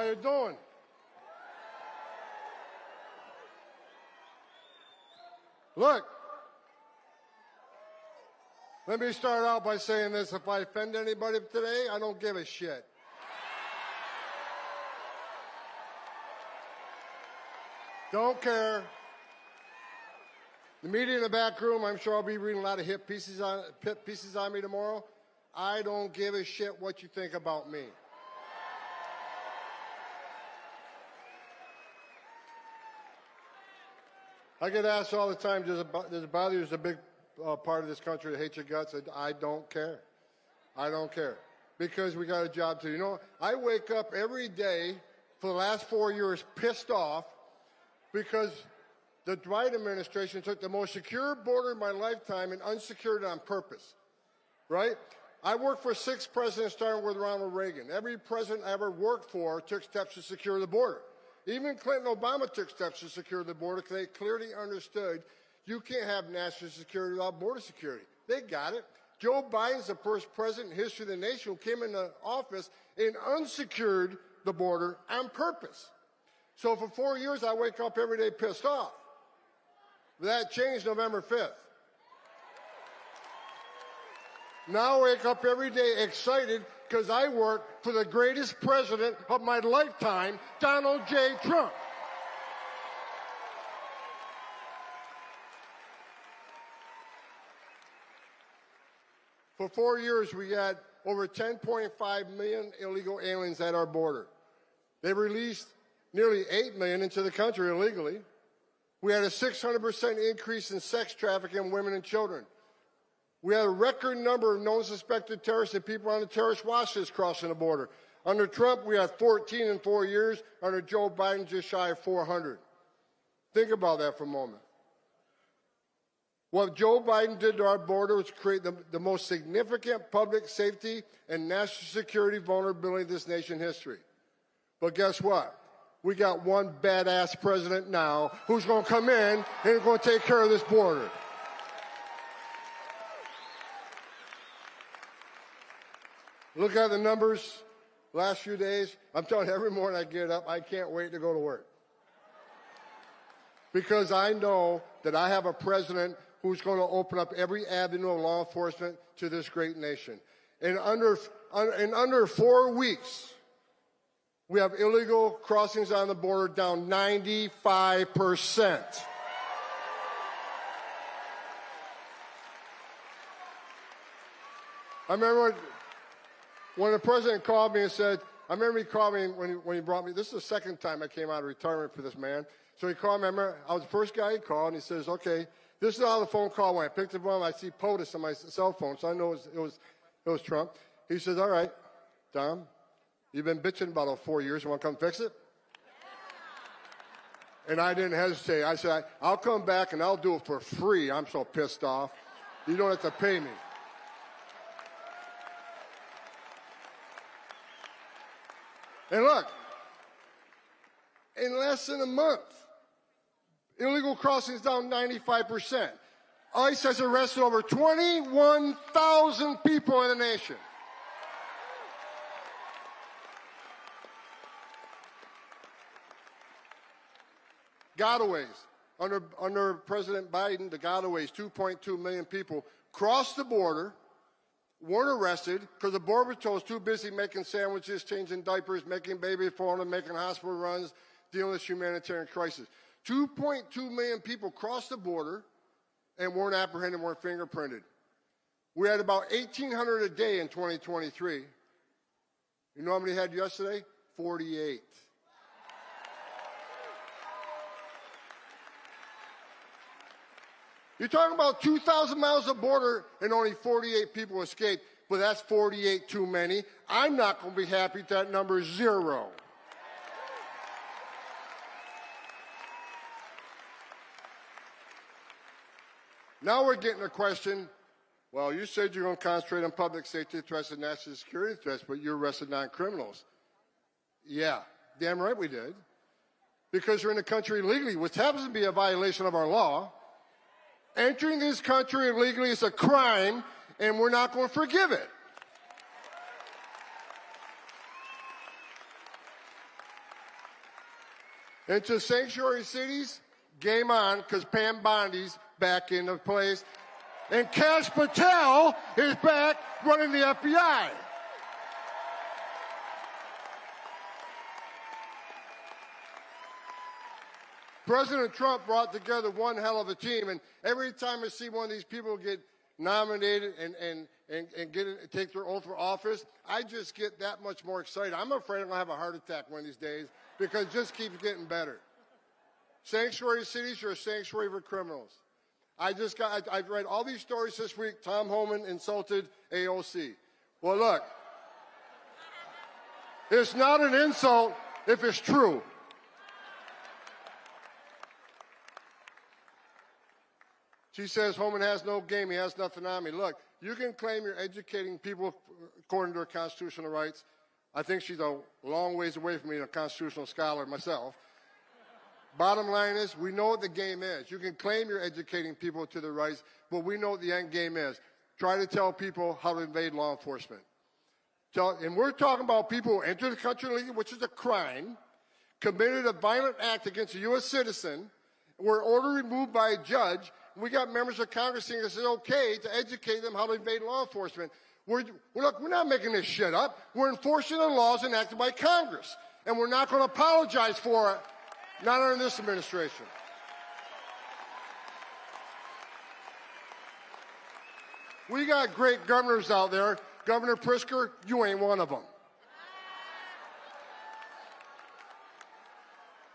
you doing? Look, let me start out by saying this. If I offend anybody today, I don't give a shit. Don't care. The media in the back room, I'm sure I'll be reading a lot of hit pieces on me tomorrow. I don't give a shit what you think about me. I get asked all the time, does it bother you? There's a big part of this country that hates your guts. I don't care. I don't care. Because we got a job to do. You know, I wake up every day for the last 4 years pissed off because the Biden administration took the most secure border in my lifetime and unsecured it on purpose. Right? I worked for 6 presidents, starting with Ronald Reagan. Every president I ever worked for took steps to secure the border. Even Clinton and Obama took steps to secure the border because they clearly understood you can't have national security without border security. They got it. Joe Biden's the first president in history of the nation who came into office and unsecured the border on purpose. So for 4 years, I wake up every day pissed off. That changed November 5th. Now I wake up every day excited because I work for the greatest president of my lifetime, Donald J. Trump. For 4 years, we had over 10.5 million illegal aliens at our border. They released nearly 8 million into the country illegally. We had a 600% increase in sex trafficking in women and children. We had a record number of known suspected terrorists and people on the terrorist watch list crossing the border. Under Trump, we had 14 in 4 years. Under Joe Biden, just shy of 400. Think about that for a moment. What Joe Biden did to our border was create the most significant public safety and national security vulnerability in this nation's history. But guess what? We got one badass president now who's going to come in and is going to take care of this border. Look at the numbers last few days. I'm telling you, every morning I get up, I can't wait to go to work. Because I know that I have a president who's going to open up every avenue of law enforcement to this great nation. In under 4 weeks, we have illegal crossings on the border down 95%. I remember when the president called me and said, I remember he called me when he brought me, this is the second time I came out of retirement for this man. So he called me, I remember I was the first guy he called, and he says, okay, this is how the phone call went. I picked up one, I see POTUS on my cell phone, so I know it was Trump. He says, all right, Tom, you've been bitching about it 4 years, you want to come fix it? And I didn't hesitate. I said, I'll come back and I'll do it for free. I'm so pissed off. You don't have to pay me. And look, in less than a month, illegal crossings down 95%. ICE has arrested over 21,000 people in the nation. Gotaways. Under President Biden, the gotaways, 2.2 million people crossed the border, weren't arrested because the Border Patrol was too busy making sandwiches, changing diapers, making baby formula, making hospital runs, dealing with humanitarian crisis. 2.2 million people crossed the border and weren't apprehended, weren't fingerprinted. We had about 1,800 a day in 2023. You know how many had yesterday? 48. You're talking about 2,000 miles of border and only 48 people escaped, but that's 48 too many. I'm not going to be happy if that number is 0. Now we're getting a question, well, you said you're going to concentrate on public safety threats and national security threats, but you arrested non-criminals. Yeah, damn right we did. Because you're in the country illegally, which happens to be a violation of our law. Entering this country illegally is a crime, and we're not going to forgive it. into sanctuary cities, game on, because Pam Bondi's back into place. And Kash Patel is back running the FBI. President Trump brought together one hell of a team, and every time I see one of these people get nominated and take their oath for office, I just get that much more excited. I'm afraid I'm going to have a heart attack one of these days because it just keeps getting better. Sanctuary cities are a sanctuary for criminals. I've read all these stories this week. Tom Homan insulted AOC. Well, look, it's not an insult if it's true. She says Homan has no game, he has nothing on me. Look, you can claim you're educating people according to their constitutional rights. I think she's a long ways away from being a constitutional scholar myself. Bottom line is, we know what the game is. You can claim you're educating people to their rights, but we know what the end game is. Try to tell people how to invade law enforcement. And we're talking about people who enter the country illegally, which is a crime, committed a violent act against a U.S. citizen, were ordered removed by a judge. We got members of Congress saying it's okay to educate them how to invade law enforcement. We're not making this shit up. We're enforcing the laws enacted by Congress, and we're not going to apologize for it, not under this administration. We got great governors out there. Governor Pritzker, you ain't one of them.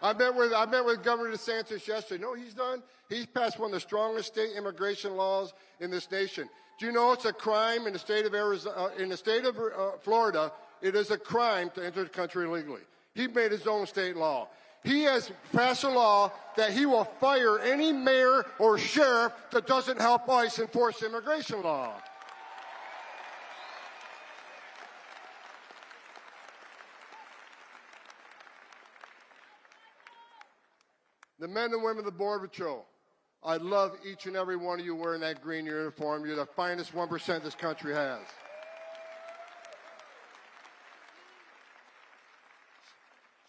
I met with Governor DeSantis yesterday. You know what he's done? He's passed one of the strongest state immigration laws in this nation. Do you know it's a crime in the state of Florida? It is a crime to enter the country illegally. He made his own state law. He has passed a law that he will fire any mayor or sheriff that doesn't help ICE enforce immigration law. The men and women of the Border Patrol, I love each and every one of you wearing that green uniform. You're the finest 1% this country has.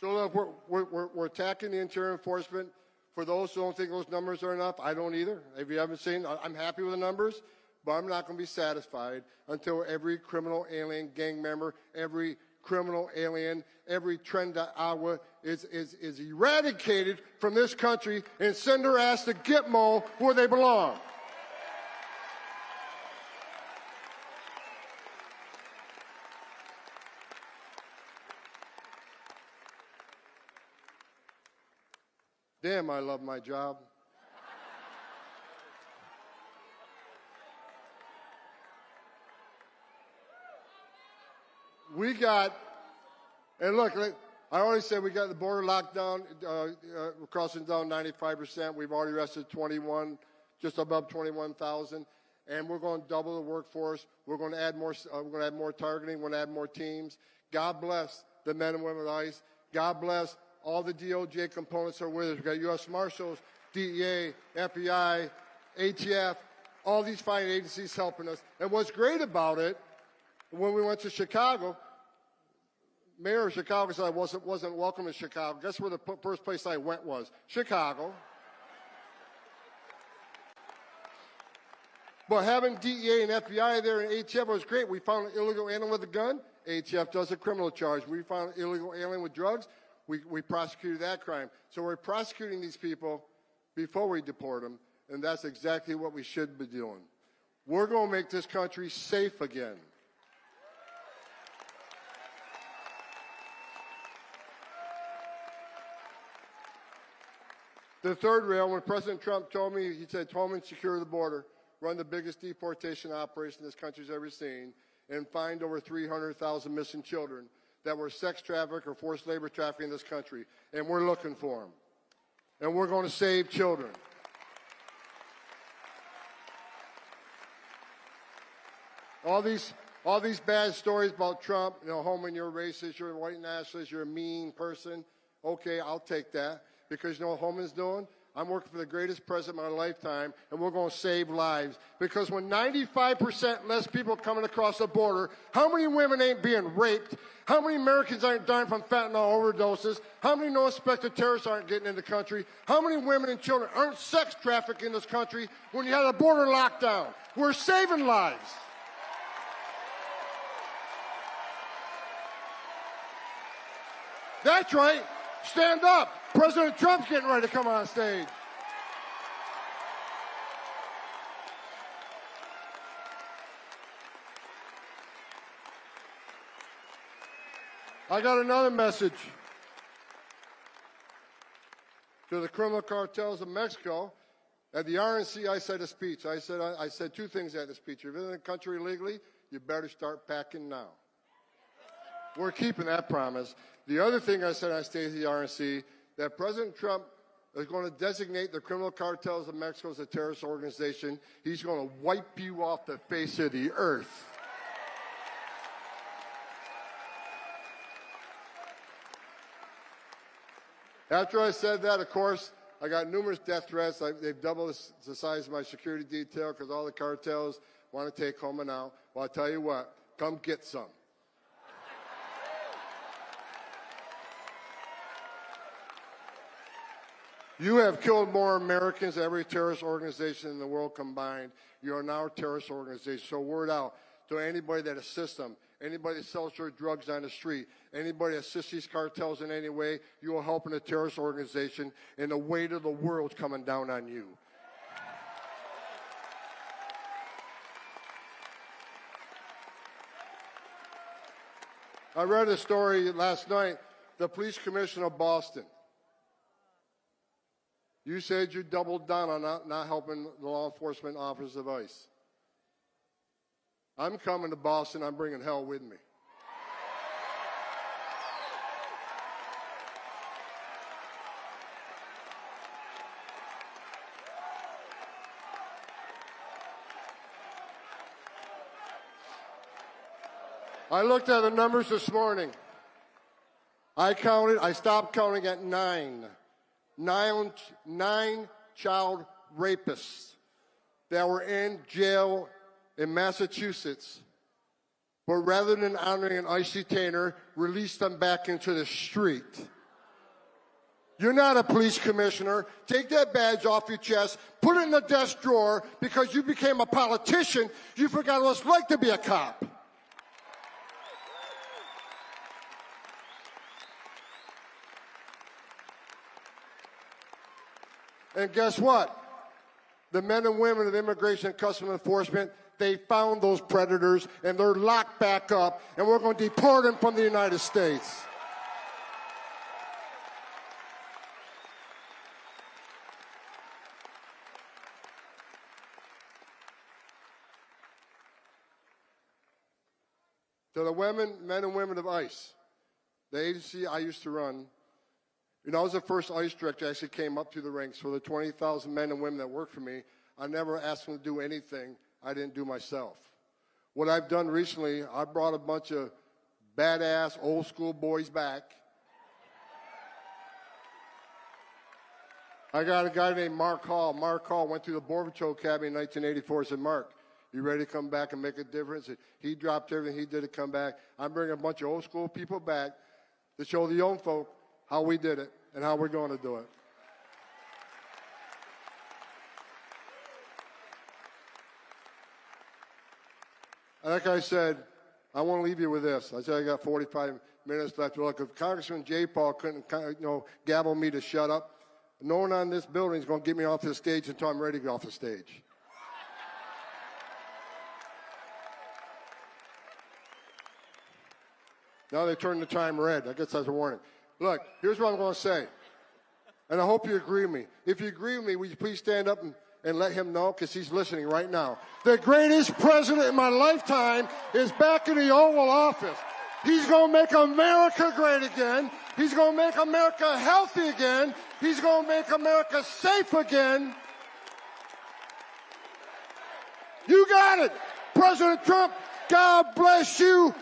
So look, we're attacking the interior enforcement. For those who don't think those numbers are enough, I don't either. If you haven't seen, I'm happy with the numbers, but I'm not going to be satisfied until every criminal alien gang member, every criminal alien, every Trenda Agua is eradicated from this country and send their ass to Gitmo where they belong. Damn, I love my job. We got, and look, I already said we got the border locked down, we're crossing down 95%. We've already arrested just above 21,000, and we're going to double the workforce. We're going to add more. We're going to add more targeting. We're going to add more teams. God bless the men and women of ICE. God bless all the DOJ components are with us. We've got U.S. Marshals, DEA, FBI, ATF, all these fine agencies helping us. And what's great about it, when we went to Chicago, Mayor of Chicago said I wasn't welcome in Chicago. Guess where the first place I went was? Chicago. But having DEA and FBI there and ATF was great. We found an illegal alien with a gun. ATF does a criminal charge. We found an illegal alien with drugs. We prosecuted that crime. So we're prosecuting these people before we deport them, and that's exactly what we should be doing. We're going to make this country safe again. The third rail, when President Trump told me, he said, Homan, secure the border, run the biggest deportation operation this country's ever seen, and find over 300,000 missing children that were sex trafficked or forced labor trafficking in this country. And we're looking for them. And we're going to save children. All these bad stories about Trump, Homan, you're racist, you're a white nationalist, you're a mean person. Okay, I'll take that. Because you know what Homan's doing? I'm working for the greatest president of my lifetime, and we're going to save lives. Because when 95% less people coming across the border, how many women ain't being raped? How many Americans aren't dying from fentanyl overdoses? How many no-suspected terrorists aren't getting in the country? How many women and children aren't sex trafficked in this country when you had a border lockdown? We're saving lives. That's right. Stand up. President Trump's getting ready to come on stage. I got another message to the criminal cartels of Mexico. At the RNC, I said a speech. I said two things at the speech. If you're in the country illegally, you better start packing now. We're keeping that promise. The other thing I said on stage at the RNC, that President Trump is going to designate the criminal cartels of Mexico as a terrorist organization. He's going to wipe you off the face of the earth. After I said that, of course, I got numerous death threats. They've doubled the size of my security detail because all the cartels want to take Homan out. Well, I'll tell you what, come get some. You have killed more Americans than every terrorist organization in the world combined. You are now a terrorist organization. So word out to anybody that assists them, anybody that sells their drugs on the street, anybody that assists these cartels in any way, you are helping a terrorist organization, and the weight of the world's coming down on you. I read a story last night, the police commissioner of Boston. You said you doubled down on not helping the law enforcement officers of ICE. I'm coming to Boston. I'm bringing hell with me. I looked at the numbers this morning. I stopped counting at 9. Nine child rapists that were in jail in Massachusetts, but rather than honoring an ICE detainer, released them back into the street. You're not a police commissioner. Take that badge off your chest, put it in the desk drawer, because you became a politician. You forgot what it's like to be a cop. And guess what? The men and women of Immigration and Customs Enforcement, they found those predators, and they're locked back up, and we're going to deport them from the United States. To the men and women of ICE, the agency I used to run, you know, I was the first ICE director that actually came up through the ranks. For the 20,000 men and women that work for me, I never asked them to do anything I didn't do myself. What I've done recently, I brought a bunch of badass old school boys back. I got a guy named Mark Hall. Mark Hall went through the Border Patrol Academy in 1984. I said, Mark, you ready to come back and make a difference? He dropped everything he did to come back. I'm bringing a bunch of old school people back to show the young folk how we did it and how we're going to do it. Like I said, I want to leave you with this. I said I got 45 minutes left. Look, if Congressman J. Paul couldn't, gavel me to shut up, no one on this building is going to get me off the stage until I'm ready to get off the stage. Now they turned the time red. I guess that's a warning. Look, here's what I'm going to say, and I hope you agree with me. If you agree with me, will you please stand up and let him know, because he's listening right now. The greatest president in my lifetime is back in the Oval Office. He's going to make America great again. He's going to make America healthy again. He's going to make America safe again. You got it. President Trump, God bless you.